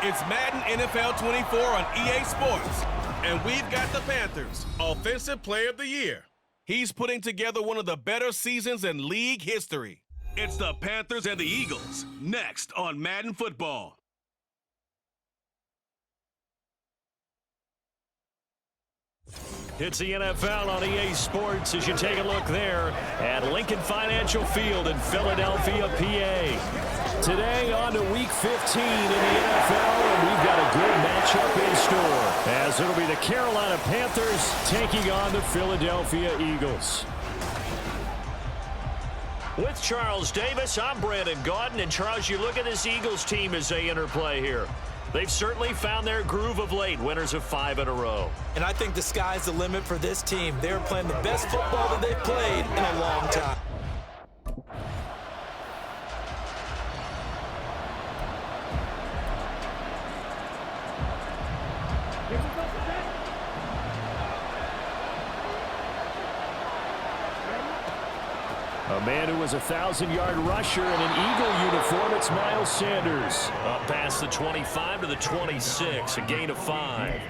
It's Madden NFL 24 on EA Sports, and we've got the Panthers Offensive Player of the Year. He's putting together one of the better seasons in league history. It's the Panthers and the Eagles, next on Madden Football. It's the NFL on EA Sports as you take a look there at Lincoln Financial Field in Philadelphia, PA. Today on to Week 15 in the NFL, and we've got a good matchup in store, as it'll be the Carolina Panthers taking on the Philadelphia Eagles. With Charles Davis, I'm Brandon Gaudin, and Charles, you look at this Eagles team as they interplay here. They've certainly found their groove of late, winners of 5 in a row. And I think the sky's the limit for this team. They're playing the best football that they've played in a long time. A man who was a 1,000-yard rusher in an Eagle uniform, it's Miles Sanders. Up past the 25 to the 26, a gain of 5.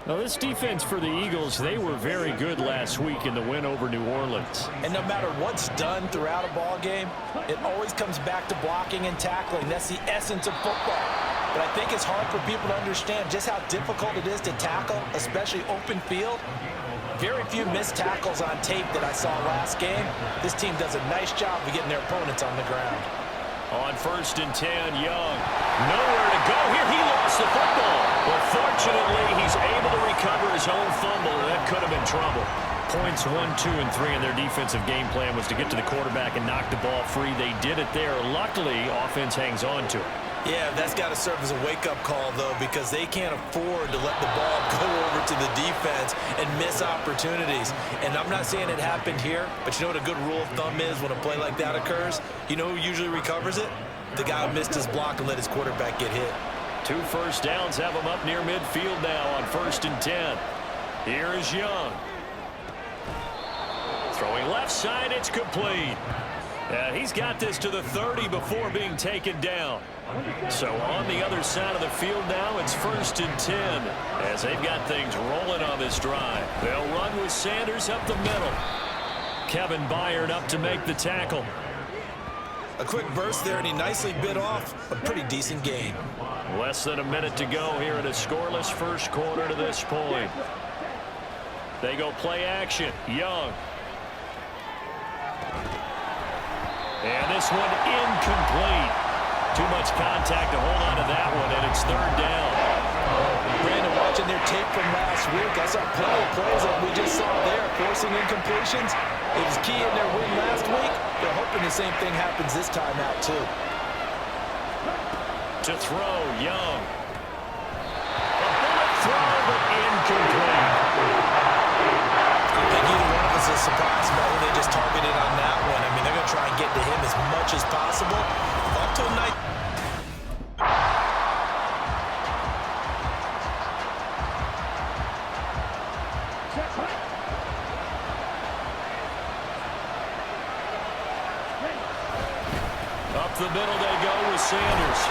Now this defense for the Eagles, they were very good last week in the win over New Orleans. And no matter what's done throughout a ball game, it always comes back to blocking and tackling. That's the essence of football. But I think it's hard for people to understand just how difficult it is to tackle, especially open field. Very few missed tackles on tape that I saw last game. This team does a nice job of getting their opponents on the ground. On 1st and 10, Young. Nowhere to go here. He lost the football. But fortunately, he's able to recover his own fumble. That could have been trouble. Points 1, 2, and 3 in their defensive game plan was to get to the quarterback and knock the ball free. They did it there. Luckily, offense hangs on to it. Yeah, that's got to serve as a wake-up call, though, because they can't afford to let the ball go over to the defense and miss opportunities. And I'm not saying it happened here, but you know what a good rule of thumb is when a play like that occurs? You know who usually recovers it? The guy who missed his block and let his quarterback get hit. 2 first downs have him up near midfield now on 1st and 10. Here is Young. Throwing left side, it's complete. He's got this to the 30 before being taken down. So on the other side of the field now, it's 1st and 10 as they've got things rolling on this drive. They'll run with Sanders up the middle. Kevin Byard up to make the tackle. A quick burst there, and he nicely bit off a pretty decent gain. Less than a minute to go here in a scoreless first quarter to this point. They go play action. Young. And this one incomplete. Too much contact to hold on to that one, and it's 3rd down. Brandon, watching their tape from last week, I saw plenty of plays like we just saw there, forcing incompletions. It was key in their win last week. They're hoping the same thing happens this time out, too. To throw, Young. A bullet throw, but incomplete. I think either one of us is surprised by who they just targeted on that one. I mean, they're going to try and get to him as much as possible. Up till night. Up the middle they go with Sanders.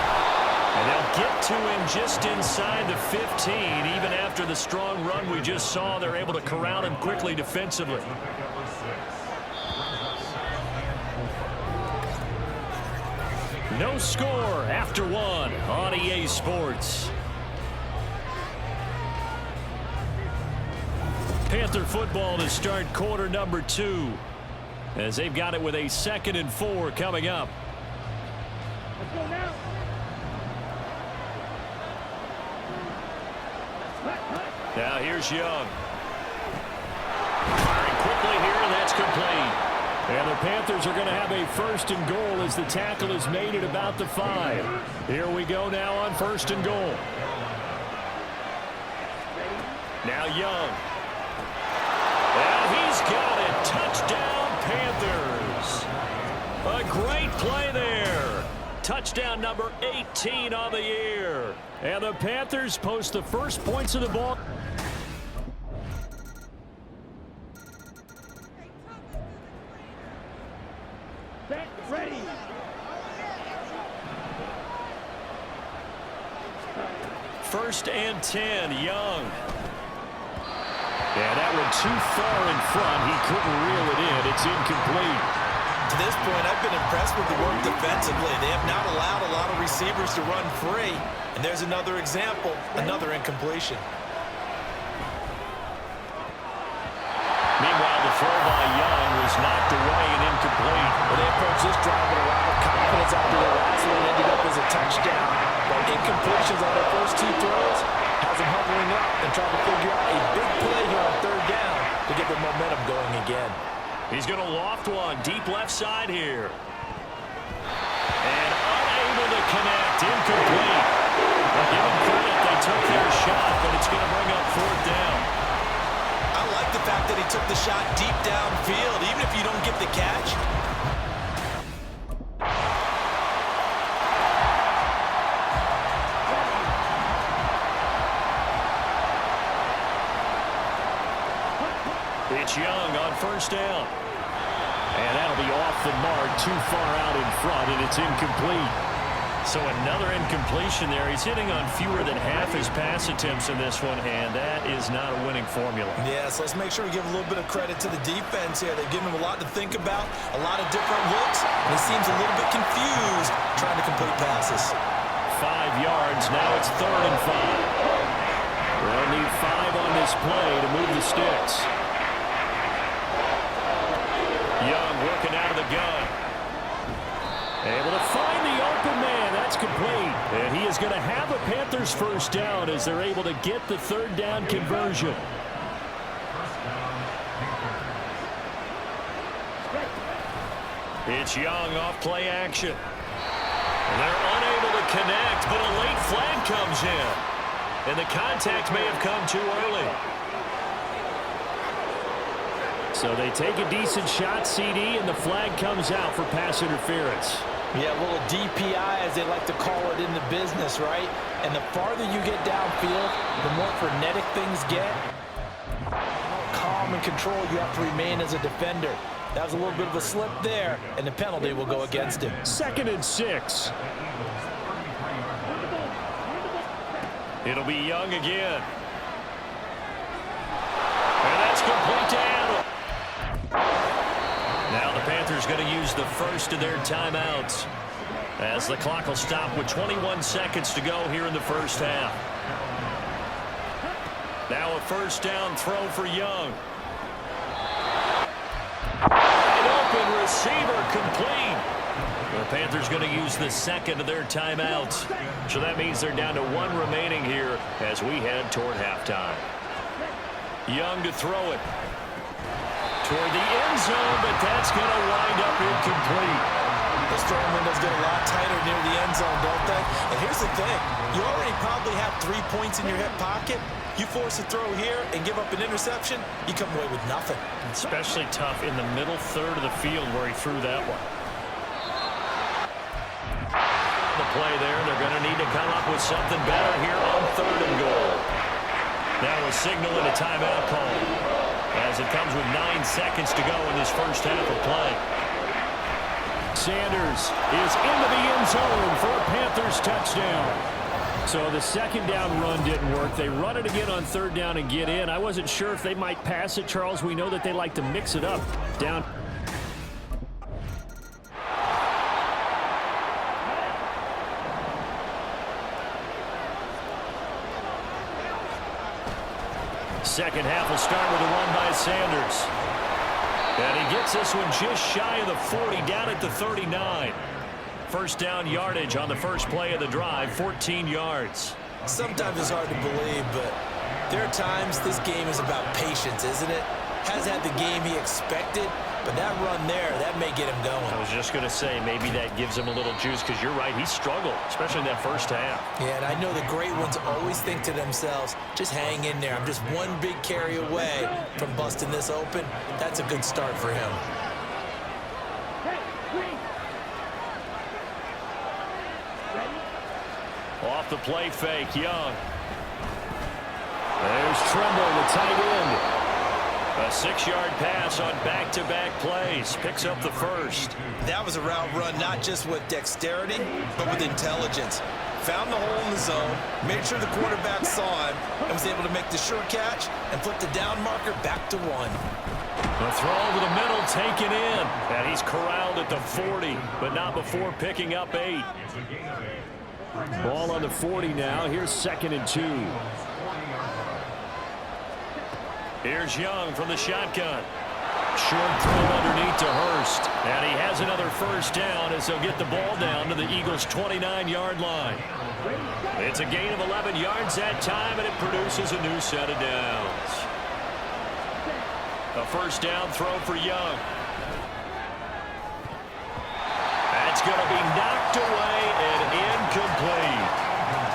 And they'll get to him just inside the 15. Even after the strong run we just saw, they're able to corral him quickly defensively. No score after 1 on EA Sports. Panther football to start quarter number 2 as they've got it with a 2nd and 4 coming up. Let's go now. Now here's Young. Firing quickly here, and that's complete. And the Panthers are going to have a 1st and goal as the tackle is made at about the 5. Here we go now on 1st and goal. Now Young. And he's got it. Touchdown, Panthers. A great play there. Touchdown number 18 on the year. And the Panthers post the first points of the ball. Ready. 1st and 10. Young. And that one too far in front. He couldn't reel it in. It's incomplete. To this point, I've been impressed with the work defensively. They have not allowed a lot of receivers to run free. And there's another example, another incompletion. Meanwhile, the throw by Young was knocked away and incomplete. Well, they approached this drive with a lot of confidence after their last one ended up as a touchdown. But incompletions on their first 2 throws has them hovering up and trying to figure out a big play here on 3rd down to get their momentum going again. He's going to loft one deep left side here. And unable to connect. Incomplete. Give them credit. They took their shot, but it's going to bring up 4th down. I like the fact that he took the shot deep downfield, even if you don't get the catch. It's Young on 1st down. And that'll be off the mark, too far out in front, and it's incomplete. So another incompletion there. He's hitting on fewer than half his pass attempts in this one, and that is not a winning formula. Yeah, so let's make sure we give a little bit of credit to the defense here. They've given him a lot to think about, a lot of different looks, and he seems a little bit confused trying to complete passes. 5 yards. Now it's 3rd and 5. They'll need 5 on this play to move the sticks. Young working out of the gun. Able to find the open man. That's complete. And he is going to have a Panthers 1st down as they're able to get the 3rd down conversion. It's Young off play action. And they're unable to connect, but a late flag comes in. And the contact may have come too early. So they take a decent shot, CD, and the flag comes out for pass interference. Yeah, a little DPI, as they like to call it in the business, right? And the farther you get downfield, the more frenetic things get. Calm and control you have to remain as a defender. That was a little bit of a slip there, and the penalty will go against him. 2nd and 6. It'll be Young again. And that's complete to Adams. Now the Panthers going to use the first of their timeouts as the clock will stop with 21 seconds to go here in the 1st half. Now a 1st down throw for Young. An open receiver complete. The Panthers going to use the 2nd of their timeouts. So that means they're down to 1 remaining here as we head toward halftime. Young to throw it. Toward the end zone, but that's going to wind up incomplete. Those throwing windows get a lot tighter near the end zone, don't they? And here's the thing. You already probably have 3 points in your hip pocket. You force a throw here and give up an interception, you come away with nothing. Especially tough in the middle 3rd of the field where he threw that one. The play there, they're going to need to come up with something better here on 3rd and goal. Now a signal and a timeout call as it comes with 9 seconds to go in this 1st half of play. Sanders is into the end zone for a Panthers touchdown. So the 2nd down run didn't work. They run it again on 3rd down and get in. I wasn't sure if they might pass it, Charles. We know that they like to mix it up. Down. Second half will start with a run by Sanders. And he gets this one just shy of the 40, down at the 39. 1st down yardage on the first play of the drive, 14 yards. Sometimes it's hard to believe, but there are times this game is about patience, isn't it? Has had the game he expected, but that run there, that may get him going. I was just going to say, maybe that gives him a little juice, because you're right, he struggled, especially in that 1st half. Yeah, and I know the great ones always think to themselves, just hang in there. I'm just one big carry away from busting this open. That's a good start for him. Off the play fake, Young. There's Trimble, the tight end. A 6-yard pass on back-to-back plays. Picks up the 1st. That was a route run not just with dexterity, but with intelligence. found the hole in the zone, made sure the quarterback saw him, and was able to make the sure catch and flip the down marker back to 1. The throw over the middle taken in, and he's corralled at the 40, but not before picking up 8. Ball on the 40 now. Here's 2nd and 2. Here's Young from the shotgun. Short throw underneath to Hurst. And he has another first down as he'll get the ball down to the Eagles' 29-yard line. It's a gain of 11 yards that time, and it produces a new set of downs. A first down throw for Young. That's going to be knocked away and incomplete.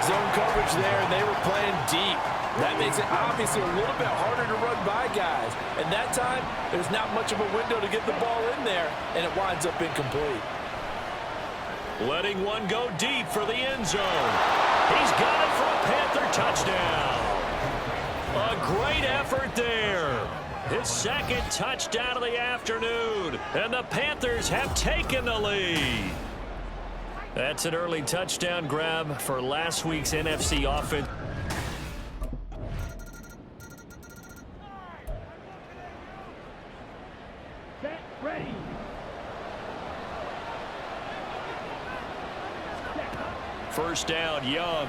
Zone coverage there, and they were playing deep. That makes it obviously a little bit harder to run by guys. And that time, there's not much of a window to get the ball in there, and it winds up incomplete. Letting one go deep for the end zone. He's got it for a Panther touchdown. A great effort there. His 2nd touchdown of the afternoon. And the Panthers have taken the lead. That's an early touchdown grab for last week's NFC offense. Ready. First down, Young.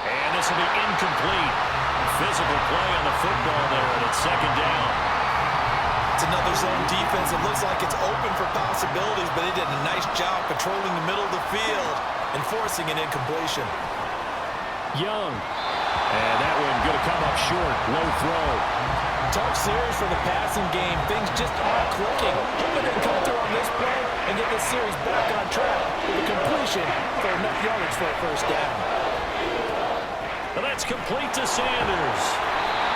And this will be incomplete. Physical play on the football there, and it's 2nd down. It's another zone defense. It looks like it's open for possibilities, but they did a nice job patrolling the middle of the field and forcing an incompletion. Young. And that one going to come up short. Low throw. Tough series for the passing game. Things just aren't clicking. But they come through on this play and get this series back on track with a completion for enough yardage for a first down. And that's complete to Sanders.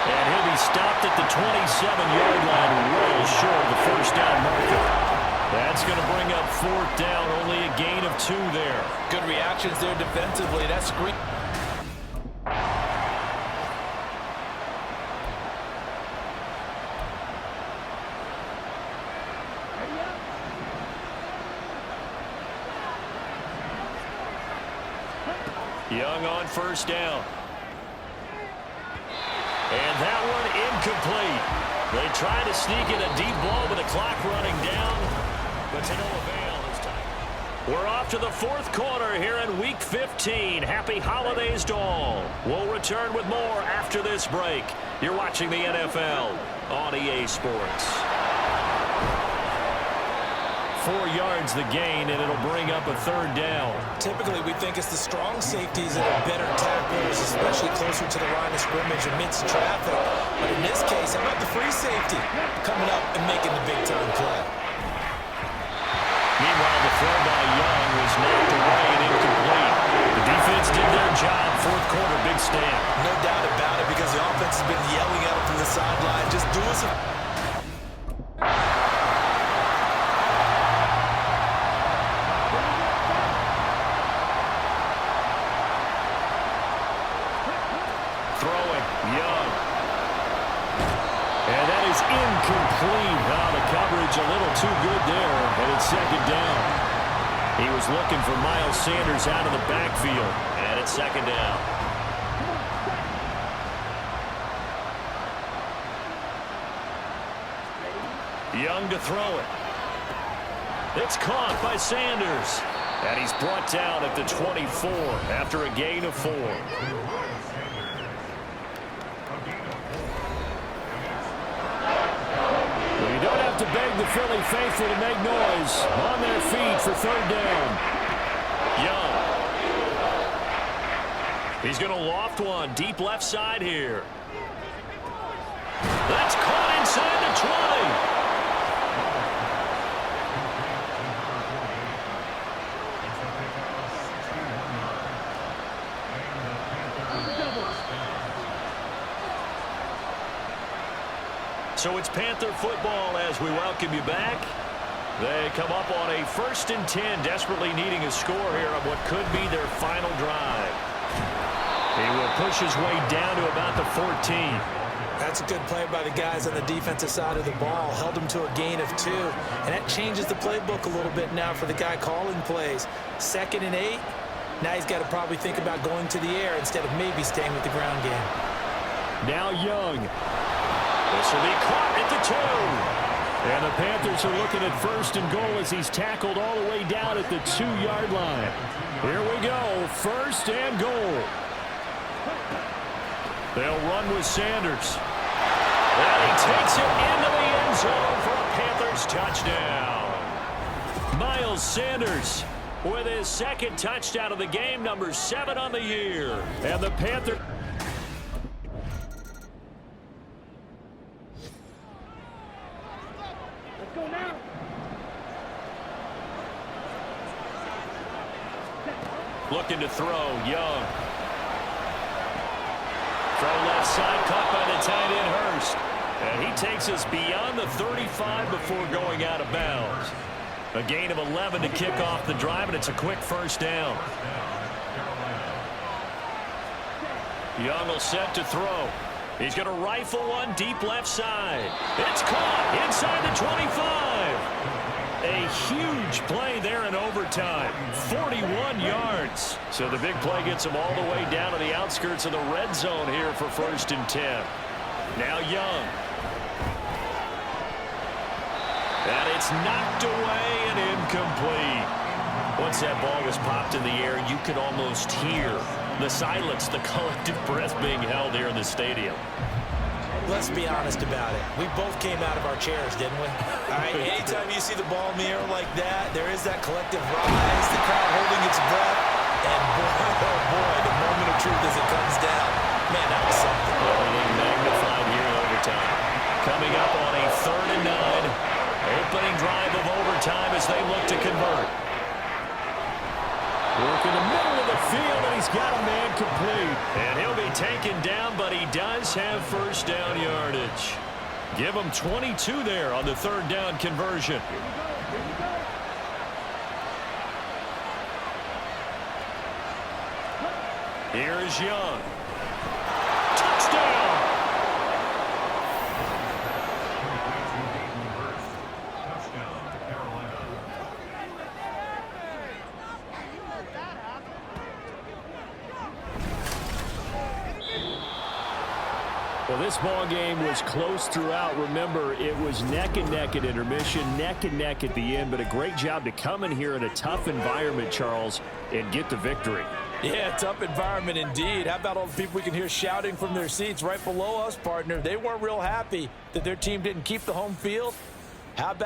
And he'll be stopped at the 27-yard line, well short of the first down marker. That's going to bring up 4th down, only a gain of 2 there. Good reactions there defensively. That's screen. Young on first down. And that one incomplete. They try to sneak in a deep ball with the clock running down, but to no avail this time. We're off to the 4th quarter here in Week 15. Happy holidays to all. We'll return with more after this break. You're watching the NFL on EA Sports. 4 yards the gain, and it'll bring up a 3rd down. Typically, we think it's the strong safeties that are better tacklers, especially closer to the line of scrimmage amidst traffic. But in this case, how about the free safety coming up and making the big-time play? Meanwhile, the throw by Young was knocked away and incomplete. The defense did their job. 4th quarter, big stand. No doubt about it, because the offense has been yelling at him from the sideline. Just do us a... Incomplete. Wow, the coverage a little too good there, and it's 2nd down. He was looking for Miles Sanders out of the backfield, and it's 2nd down. Young to throw it. It's caught by Sanders, and he's brought down at the 24 after a gain of 4. To beg the Philly faithful to make noise. On their feet for 3rd down. Young. He's going to loft one deep left side here. That's caught inside the 20. So it's Panther football as we welcome you back. They come up on a 1st and 10, desperately needing a score here on what could be their final drive. He will push his way down to about the 14. As That's a good play by the guys on the defensive side of the ball. Held them to a gain of 2. And that changes the playbook a little bit now for the guy calling plays. 2nd and 8. Now he's got to probably think about going to the air instead of maybe staying with the ground game. Now Young. This will be caught at the 2. And the Panthers are looking at 1st and goal as he's tackled all the way down at the 2-yard line. Here we go, 1st and goal. They'll run with Sanders. And he takes it into the end zone for a Panthers touchdown. Miles Sanders with his 2nd touchdown of the game, number 7 on the year. And the Panthers... Let's go now. Looking to throw, Young. Throw left side, caught by the tight end Hurst. And he takes us beyond the 35 before going out of bounds. A gain of 11 to kick off the drive, and it's a quick 1st down. Young will set to throw. He's going to rifle one deep left side. It's caught inside the 25. A huge play there in overtime. 41 yards. So the big play gets him all the way down to the outskirts of the red zone here for 1st and 10. Now Young. And it's knocked away and incomplete. Once that ball was popped in the air, you could almost hear the silence, the collective breath being held here in the stadium. Let's be honest about it. We both came out of our chairs, didn't we? All right, anytime you see the ball in the air like that, there is that collective rise, the crowd holding its breath, and boy, oh boy, the moment of truth as it comes down. Man, that was something. Everything magnified here in overtime. Coming up on a 3rd and 9. Opening drive of overtime as they look to convert. Work in the middle of the field, and he's got a man complete. And he'll be taken down, but he does have 1st down yardage. Give him 22 there on the 3rd down conversion. Here's Young. Touchdown! Well, this ball game was close throughout. Remember, it was neck and neck at intermission, neck and neck at the end, but a great job to come in here in a tough environment, Charles, and get the victory. Yeah, tough environment indeed. How about all the people we can hear shouting from their seats right below us, partner? They weren't real happy that their team didn't keep the home field. How about